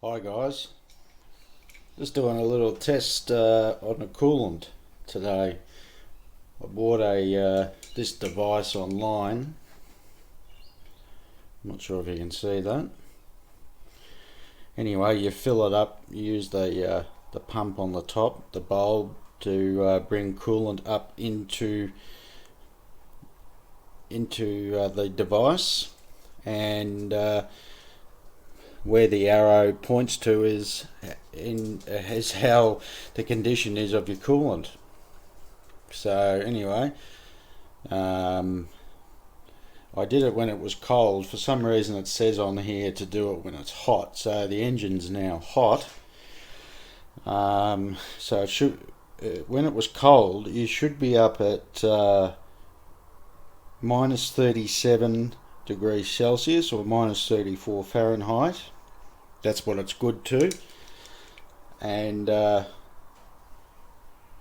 Hi guys, just doing a little test on a coolant today. I bought this device online. I'm not sure if you can see that. Anyway, you fill it up. You use the pump on the top, the bulb, to bring coolant up into the device, and where the arrow points to is how the condition is of your coolant. So anyway, I did it when it was cold. For some reason it says on here to do it when it's hot, so the engine's now hot. So it should, when it was cold, you should be up at minus 37 degrees Celsius or minus 34 Fahrenheit. That's what it's good to. And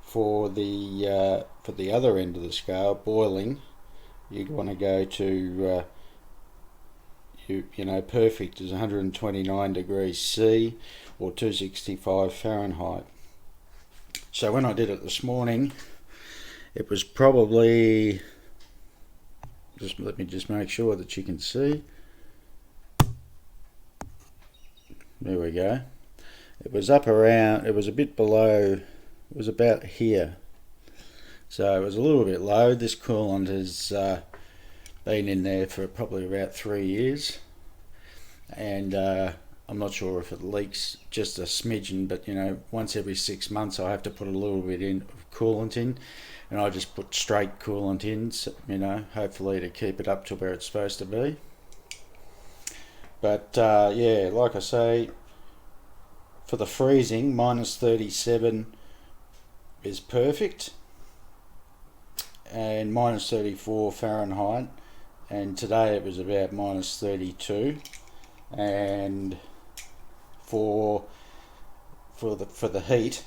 for the other end of the scale, boiling, you'd want to go to perfect is 129 degrees C or 265 Fahrenheit. So when I did it this morning, it was probably, let me make sure that you can see. There we go. It was up around, it was a bit below, it was about here. So it was a little bit low. This coolant has been in there for probably about 3 years. And I'm not sure if it leaks just a smidgen, but once every 6 months I have to put a little bit of coolant in. And I just put straight coolant in, hopefully to keep it up to where it's supposed to be. But yeah, like I say, for the freezing, minus 37 is perfect, and minus 34 Fahrenheit. And today it was about minus 32. And for the heat,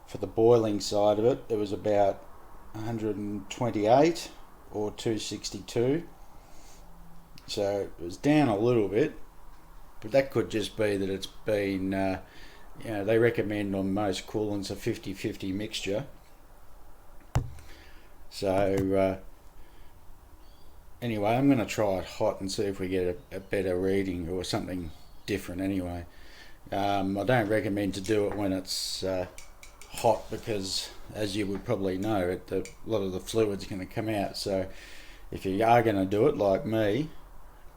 for the boiling side of it, it was about 128 or 262. So it was down a little bit, but that could just be that it's been, they recommend on most coolants a 50-50 mixture. So anyway, I'm going to try it hot and see if we get a better reading or something different anyway. I don't recommend to do it when it's hot, because as you would probably know, a lot of the fluid's going to come out. So if you are going to do it like me,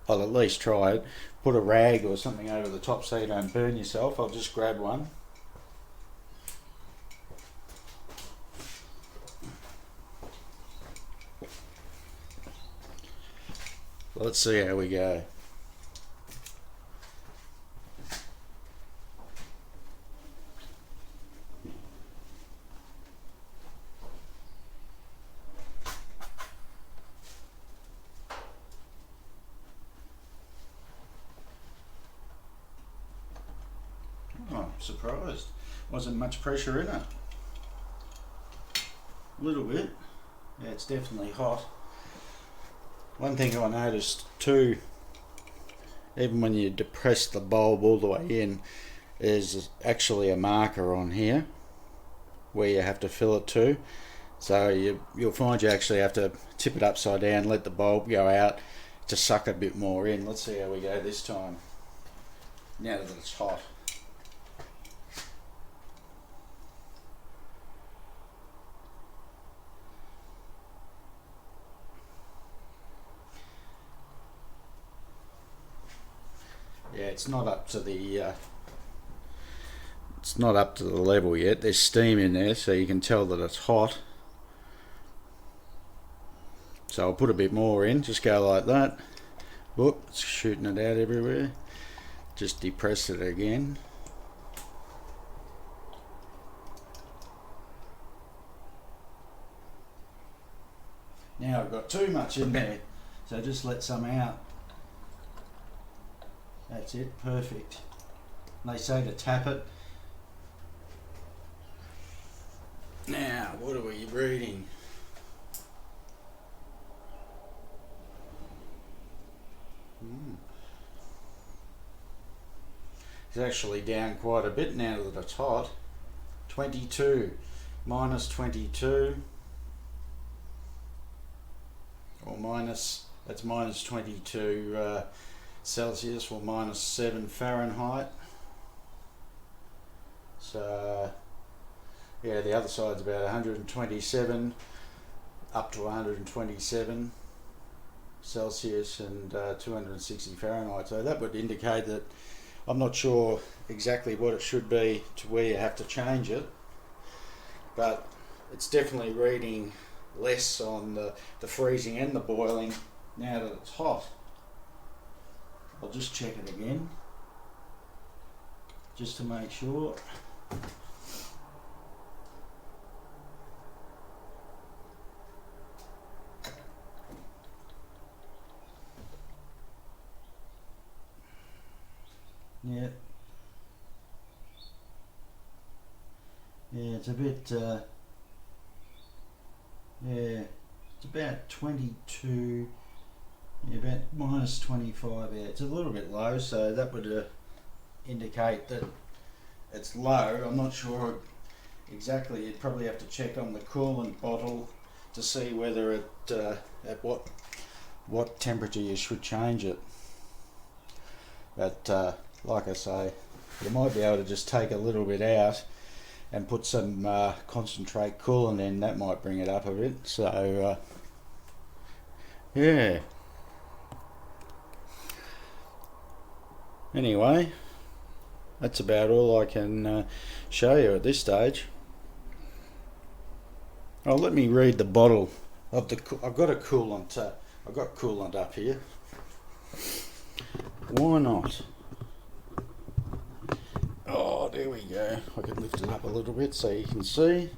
I'll at least try it. Put a rag or something over the top so you don't burn yourself. I'll just grab one. Let's see how we go. Oh, I'm surprised. Wasn't much pressure in it. A little bit. Yeah, it's definitely hot. One thing I noticed too, even when you depress the bulb all the way in, is actually a marker on here where you have to fill it to. So you'll find you actually have to tip it upside down, let the bulb go out to suck a bit more in. Let's see how we go this time, now that it's hot. Yeah, it's not up to the level yet. There's steam in there, so you can tell that it's hot. So I'll put a bit more in, just go like that. Whoop, it's shooting it out everywhere. Just depress it again. Now I've got too much in there, so just let some out. That's it, perfect. They say to tap it. Now, what are we reading? is actually down quite a bit now that it's hot. 22, minus 22, or that's minus 22 Celsius, or minus 7 Fahrenheit. So yeah, the other side's about 127 up to 127 Celsius and 260 Fahrenheit. So that would indicate that I'm not sure exactly what it should be to where you have to change it, but it's definitely reading less on the freezing and the boiling now that it's hot. I'll just check it again just to make sure. Yeah. Yeah, it's a bit, yeah, it's about 22, yeah, about minus 25, yeah, it's a little bit low, so that would indicate that it's low. I'm not sure exactly, you'd probably have to check on the coolant bottle to see whether it, at what temperature you should change it. But like I say, you might be able to just take a little bit out and put some concentrate coolant in. That might bring it up a bit. So yeah, anyway, that's about all I can show you at this stage. Oh, let me read the bottle of the I've got a coolant, I've got coolant up here. Why not? Oh, there we go. I can lift it up a little bit so you can see.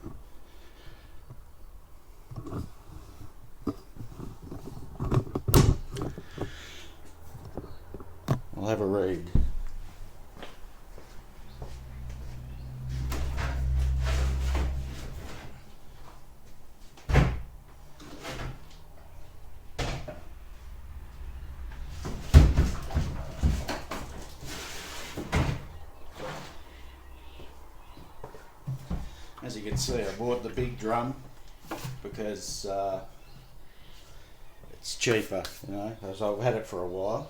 I'll have a read. As you can see, I bought the big drum because it's cheaper, you know, as I've had it for a while.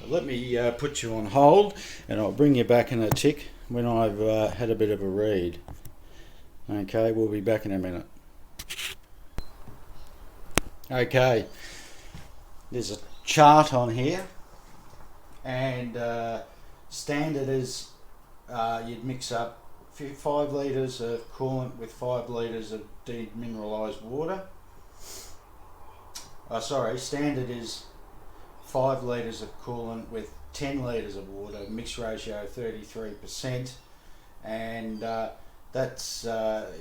Let me put you on hold and I'll bring you back in a tick when I've had a bit of a read. Okay, we'll be back in a minute. Okay, there's a chart on here, and standard is you'd mix up 5 litres of coolant with 5 litres of demineralised water. Standard is 5 litres of coolant with 10 litres of water, mix ratio 33%, and that's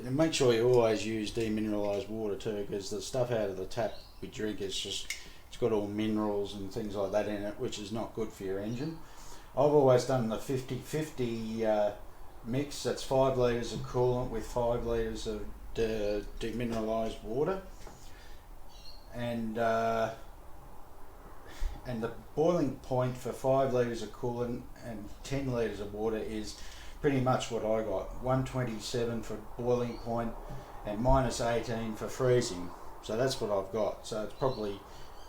make sure you always use demineralised water too, because the stuff out of the tap we drink is just, it's got all minerals and things like that in it, which is not good for your engine. I've always done the 50-50 mix. That's 5 litres of coolant with 5 litres of demineralised water, and the boiling point for 5 litres of coolant and 10 litres of water is pretty much what I got. 127 for boiling point and minus 18 for freezing. So that's what I've got. So it's probably,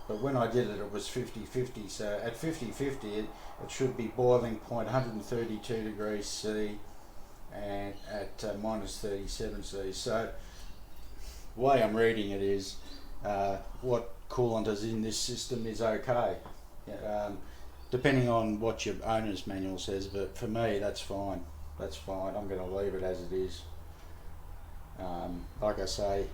but when I did it, it was 50-50. So at 50-50, it should be boiling point 132 degrees C and at minus 37 C. So the way I'm reading it is what coolant is in this system is okay. Depending on what your owner's manual says, but for me that's fine. That's fine. I'm going to leave it as it is. Like I say,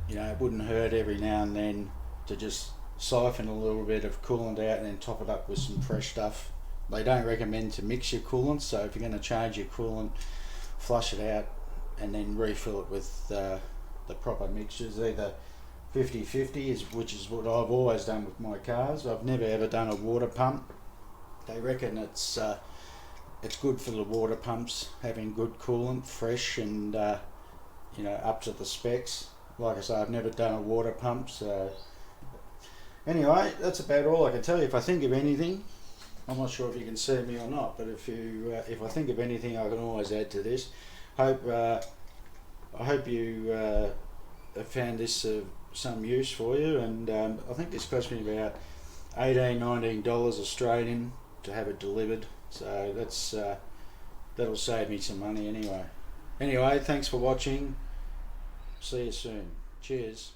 you know, it wouldn't hurt every now and then to just siphon a little bit of coolant out and then top it up with some fresh stuff. They don't recommend to mix your coolant, so if you're going to change your coolant, flush it out and then refill it with the proper mixtures, either 50-50, which is what I've always done with my cars. I've never ever done a water pump. They reckon it's good for the water pumps, having good coolant, fresh and you know, up to the specs. Like I say, I've never done a water pump, so Anyway, that's about all I can tell you. If I think of anything, I'm not sure if you can see me or not, but if I think of anything, I can always add to this. I hope you have found this of some use for you, and I think this cost me about $18-19 Australian to have it delivered, so that'll save me some money anyway. Anyway, thanks for watching. See you soon. Cheers.